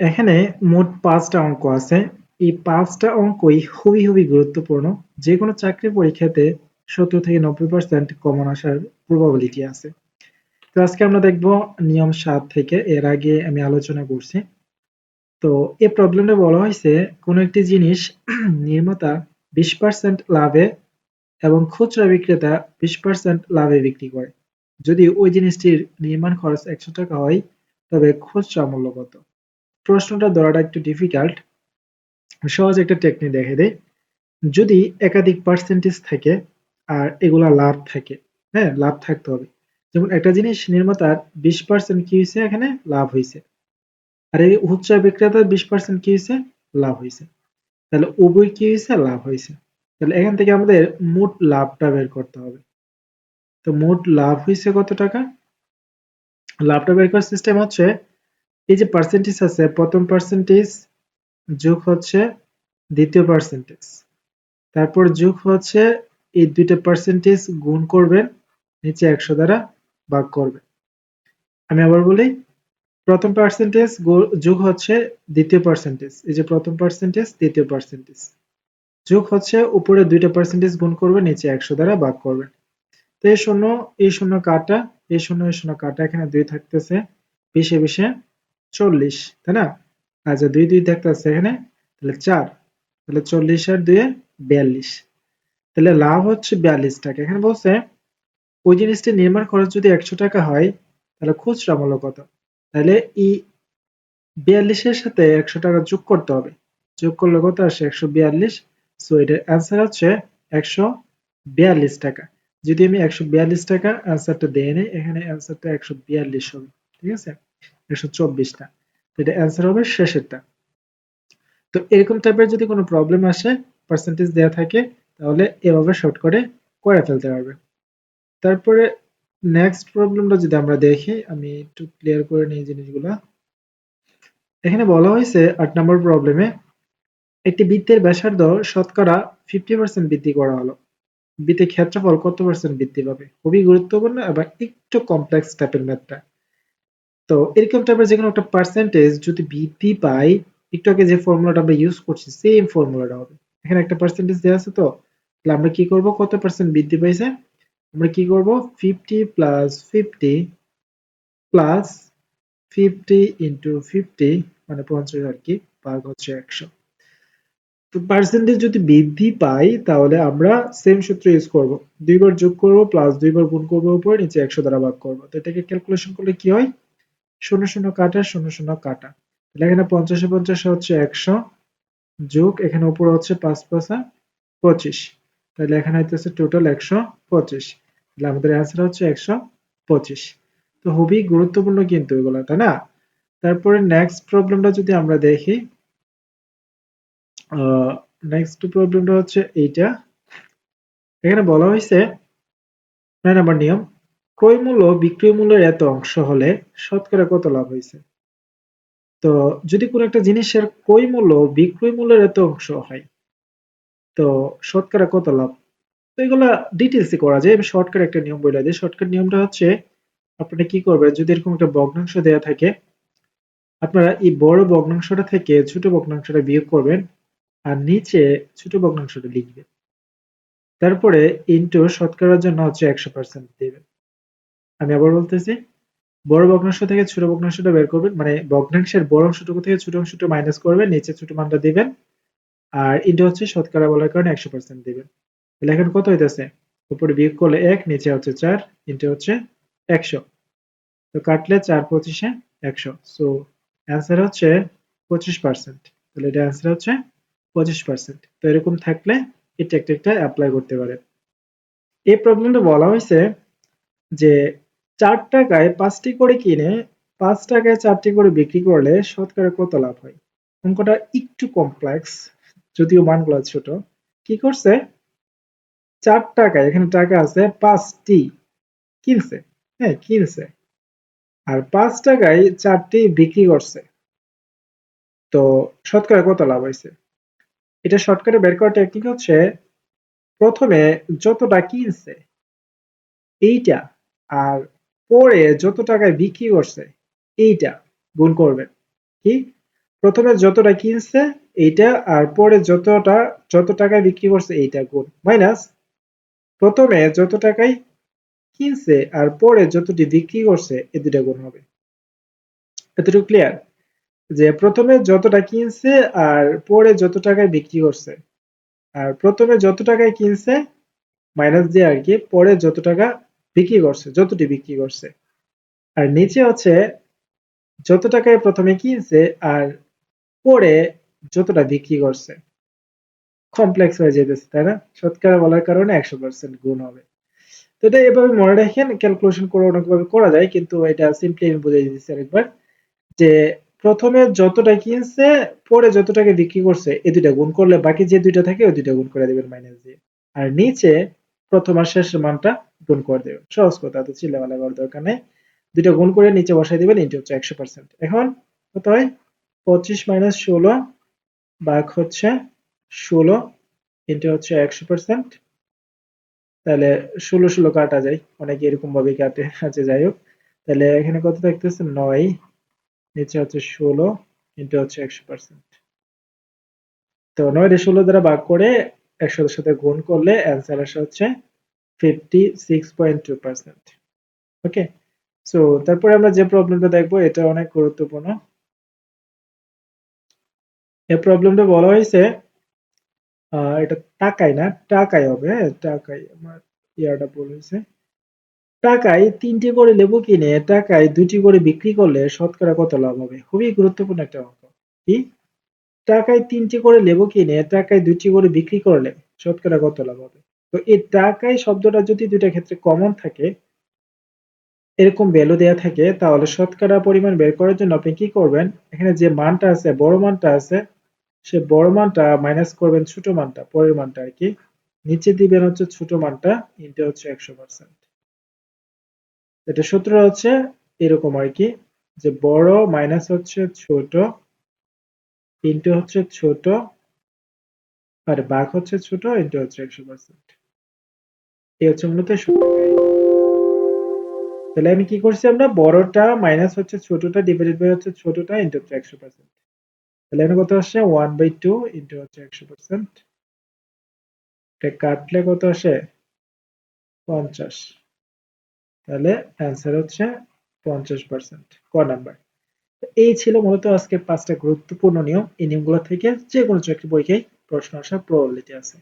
এখানে মোট ৫টা অঙ্ক আছে। এই ৫টা অঙ্কই খুবই গুরুত্বপূর্ণ। যেকোনো চাকরি পরীক্ষাতে ৭০ থেকে ৯০% কমন আসার প্রবাবিলিটি আছে। তো আজকে আমরা দেখব নিয়ম ৭ থেকে। এর আগে আমি আলোচনা করছি। তো এই প্রবলেমে বলা হয়েছে কোন একটি জিনিস নির্মাতা ২০% লাভে এবং খুচরা বিক্রেতা ২০% লাভে বিক্রি করে। যদি ওই জিনিসটির নির্মাণ খরচ ১০০ টাকা হয়, তবে খুচরা মূল্য কত? প্রশ্নটা ধরাটা একটু ডিফিকাল্ট। সহজ একটা টেকনিক দেখে দেই। যদি একাধিক পার্সেন্টেজ থাকে আর এগুলা লাভ থাকে, হ্যাঁ, লাভ থাকতে হবে। যেমন একটা জিনিস নির্মাতার 20% কি হয়েছে, এখানে লাভ হয়েছে, আর এই খুচরা বিক্রেতার 20% কি হয়েছে, লাভ হয়েছে। তাহলে উভয় কি হয়েছে, লাভ হয়েছে। তাহলে এখান থেকে আমাদের মোট লাভটা বের করতে হবে। তো মোট লাভ হয়েছে কত টাকা? লাভটা বের করার সিস্টেম হচ্ছে, এই যে পার্সেন্টেজ আছে, প্রথম পার্সেন্টেজ যোগ হচ্ছে দ্বিতীয় পার্সেন্টেজ, তারপর যোগ হচ্ছে এই দুইটা পার্সেন্টেজ গুণ করবেন, নিচে ১০০ দ্বারা ভাগ করবেন। আমি আবার বলি, প্রথম পার্সেন্টেজ যোগ হচ্ছে দ্বিতীয় পার্সেন্টেজ, এই যে প্রথম পার্সেন্টেজ দ্বিতীয় পার্সেন্টেজ যোগ হচ্ছে উপরে দুইটা পার্সেন্টেজ গুণ করবেন, নিচে ১০০ দ্বারা ভাগ করবেন। তো এই শূন্য কাটা, এই শূন্য কাটা, এখানে ২ থাকতেছে, ২০ ৪০, তাই না? আচ্ছা, ২ থাকতেছে এখানে, তাহলে ৪, তাহলে ৪০ আর ২ ৪২। তাহলে লাভ হচ্ছে ৪২ টাকা। এখানে বলছে ওই জিনিসটির নির্মাণ খরচ যদি ১০০ টাকা হয়, তাহলে খুচরা মূল্য কত? তাহলে এই ৪২ এর সাথে ১০০ টাকা যোগ করতে হবে। যোগ করলে কত আসে? ১৪২। সো এটার অ্যান্সার হচ্ছে ১৪২ টাকা। যদি আমি ১৪২ টাকা অ্যান্সারটা দিয়ে নিই, এখানে অ্যান্সারটা ১৪২ হবে। ঠিক আছে? ১২৪ টা। তো এটা অ্যান্সার হবে শেষেরটা। তো এরকম টাইপের যদি কোনো প্রবলেম আসে, পার্সেন্টেজ দেয়া থাকে, তাহলে এভাবে শর্ট করে ফেলতে পারবে। তারপরে নেক্সট প্রবলেমটা যদি আমরা দেখি, আমি একটু ক্লিয়ার করে নিই জিনিসগুলা। এখানে বলা হয়েছে ৮ নম্বর প্রবলেমে একটি বৃত্তের ব্যাসার্ধ শতকরা 50% বৃদ্ধি করা হলো। বৃত্তের ক্ষেত্রফল কত পার্সেন্ট বৃদ্ধি পাবে? খুবই গুরুত্বপূর্ণ এবং একটু কমপ্লেক্স টাইপের ম্যাথটা। তো এরকম টাইপের যেকোনো একটা পার্সেন্টেজ যদি বৃদ্ধি পায়, একটু আগে যে ফর্মুলাটা আমরা ইউজ করছি সেম ফর্মুলাটা হবে। এখানে একটা পার্সেন্টেজ দেওয়া আছে, তো তাহলে আমরা কি করব, কত পার্সেন্ট বৃদ্ধি পাইছে, আমরা কি করব, 50 প্লাস 50 প্লাস 50 ইন্টু 50 মানে 50 আর কি, ভাগ হচ্ছে 100। তো পার্সেন্টেজ যদি বৃদ্ধি পাই, তাহলে আমরা সেম সূত্র ইউজ করব, দুইবার যোগ করব প্লাস দুইবার গুণ করব, উপরে নিচে 100 দ্বারা ভাগ করব। তো এটাকে ক্যালকুলেশন করলে কি হয়, শূন্য শূন্য কাটা, শূন্য শূন্য কাটা, তাহলে এখানে 50 50 হচ্ছে 100, যোগ এখানে উপরে হচ্ছে 5 5 25, তাহলে এখানে হইতেছে টোটাল 125। তাহলে আমাদের অ্যান্সার হচ্ছে 125। তো খুবই গুরুত্বপূর্ণ কিন্তু এগুলো, তাই না? তারপরে নেক্সট প্রবলেমটা যদি আমরা দেখি, নেক্সট প্রবলেমটা হচ্ছে এইটা। এখানে বলা হয়েছে ৯ নম্বর নিয়ম, ক্রয় মূল্য বিক্রয় মূল্যের এত অংশ হলে শতকরা কত লাভ হয়েছে? তো যদি কোনো একটা জিনিসের ক্রয় মূল্য বিক্রয় মূল্যের এত অংশ হয়, তো শতকরা কত লাভ? তো এগুলা ডিটেইলসে করা যায়। আমি শর্টকাট একটা নিয়ম বলে দিই। শর্টকাট নিয়মটা হচ্ছে, আপনারা কি করবেন, যদি এরকম একটা ভগ্নাংশ দেয়া থাকে, আপনারা এই বড় ভগ্নাংশটা থেকে ছোট ভগ্নাংশটা বিয়োগ করবেন, আর নিচে ছোট ভগ্নাংশটা লিখবেন। তারপরে ইনটু শতকরার জন্য হচ্ছে 100% দিবেন। আমি আবার বলতেছি, বড় ভগ্নাংশ থেকে ছোট ভগ্নাংশটা বের করবেন, মানে ভগ্নাংশের বড় অংশটুকু থেকে ছোট অংশটা মাইনাস করবেন, নিচে ছোট মানটা দিবেন, আর ইনটু হচ্ছে শতকরা বলার কারণে 100% দিবেন। তাহলে এখন কত হইতেছে, উপরে বিয়োগ করলে 1, নিচে হচ্ছে 4, ইনটু হচ্ছে 100। তো কাটলে 4 25 100, সো অ্যান্সার হচ্ছে 25%। তাহলে এটা অ্যান্সার হচ্ছে 25%। তো এরকম থাকলে এটা একটা অ্যাপ্লাই করতে পারেন। এই প্রবলেমটা বলা হয়েছে যে ৪ টাকায় ৫টি করে কিনে ৫ টাকায় ৪টি করে বিক্রি করলে শতকরা কত লাভ হয়? অঙ্কটা একটু কমপ্লেক্স, যদিও মানগুলো ছোট। কি করছে, ৪ টাকায়, এখানে টাকা আছে, ৫টি কিনছে, হ্যাঁ কিনছে, আর ৫ টাকায় ৪টি বিক্রি করছে। তো শতকরা কত লাভ হয়েছে? এটা শর্টকাটে বের করার টেকনিক হচ্ছে, প্রথমে যতটা কিনছে এইটা, আর পরে যত টাকায় বিক্রি করছে এইটা গুণ করবেন। কি? প্রথমে যতটা কিনছে এইটা আর পরে যত টাকায় বিক্রি করছে এইটা গুণ মাইনাস প্রথমে যত টাকায় কিনছে আর পরে যতটি বিক্রি করছে এই দুটা গুণ হবে। এতটুকু ক্লিয়ার? যে প্রথমে যতটা কিনছে আর পরে যত টাকায় বিক্রি করছে, আর প্রথমে যত টাকায় কিনছে মাইনাস দিয়ে আর কি পরে যত টাকা বিক্রি করছে, যতটি বিক্রি করছে, আর নিচে হচ্ছে যত টাকায় প্রথমে কিনছে আর পরে যতটা বিক্রি করছে। কমপ্লেক্স হয়ে যেতেছে তাই না? শতকরা বলার কারণে 100% গুণ হবে। তো এটা এভাবে মনে রাখেন, ক্যালকুলেশন করে অনেকভাবে করা যায়, কিন্তু এটা সিম্পলি আমি বুঝিয়ে দিচ্ছি আরেকবার যে প্রথমে যতটা কিনছে পরে যত টাকা বিক্রি করছে এই দুইটা গুণ করলে বাকি যে দুইটা থাকে ওই দুইটা গুণ করে দিবেন মাইনাস দিয়ে, আর নিচে প্রথম আর শেষের মানটা গুণ করে দেবেন। সহজ কথা, তো চিল্লাপাল্লা করার দরকার নেই। দুইটা গুণ করে নিচে বসাই দিবেন, ইনটু হচ্ছে 100%। এখন কত হয়? 25 মাইনাস 16 ভাগ হচ্ছে 16 ইনটু হচ্ছে 100%। তাহলে 16 কাটা যায়, অনেকে এরকম ভাবে কাটে। আচ্ছা যাই হোক, তাহলে এখানে কত থাকতেছে 9, নিচে হচ্ছে 16 ইনটু হচ্ছে 100%। তো 9 রে 16 দ্বারা ভাগ করে 100 এর সাথে গুণ করলে অ্যান্সার আসে হচ্ছে 56.2%। ওকে, সো তারপরে আমরা যে প্রবলেমটা দেখবো এটা অনেক গুরুত্বপূর্ণ। এই প্রবলেমটা বলা হয়েছে এটা টাকায় না, টাকায় হবে, টাকায়, আমার ইয়াটা ভুল হয়েছে। টাকায় 3টি করে লেবু কিনে টাকায় 2টি করে বিক্রি করলে শতকরা কত লাভ হবে? খুবই গুরুত্বপূর্ণ একটা অঙ্ক। কি? টাকায় 3টি করে লেবু কিনে টাকায় 2টি করে বিক্রি করলে শতকরা কত লাভ হবে? তো এই টাকায় শব্দটা যদি দুইটা ক্ষেত্রে কমন থাকে, এরকম ভ্যালু দেয়া থাকে, তাহলে শতকরা পরিমাণ বের করার জন্য আপনি কি করবেন? এখানে যে মানটা আছে, বড় মানটা আছে, সে বড় মানটা মাইনাস করবেন ছোট মানটা, পরের মানটা আর কি, নিচে দিবেন হচ্ছে ছোট মানটা ইনটু হচ্ছে 100%। এটা সূত্র হচ্ছে এরকম আর কি, যে বড় মাইনাস হচ্ছে ছোট ইনটু হচ্ছে ছোট আর ভাগ হচ্ছে ছোট ইনটু হচ্ছে 100%। এই হচ্ছে মূলত সূত্র। তাহলে আমি কি করছি, আমরা বড়টা মাইনাস হচ্ছে ছোটটা ডিভাইডেড বাই হচ্ছে ছোটটা ইনটু হচ্ছে 100%। তাহলে এখানে কত আসছে 1/2 ইনটু হচ্ছে 100%। এটা কাটলে কত আসে 50। তাহলে অ্যান্সার হচ্ছে 50%। ক নাম্বার। এই ছিল মূলত আজকে 5টা গুরুত্বপূর্ণ নিয়ম। এই নিয়মগুলো থেকে যে কোনো চাকরি পরীক্ষায় প্রশ্ন আসার প্রবাবিলিটি আছে।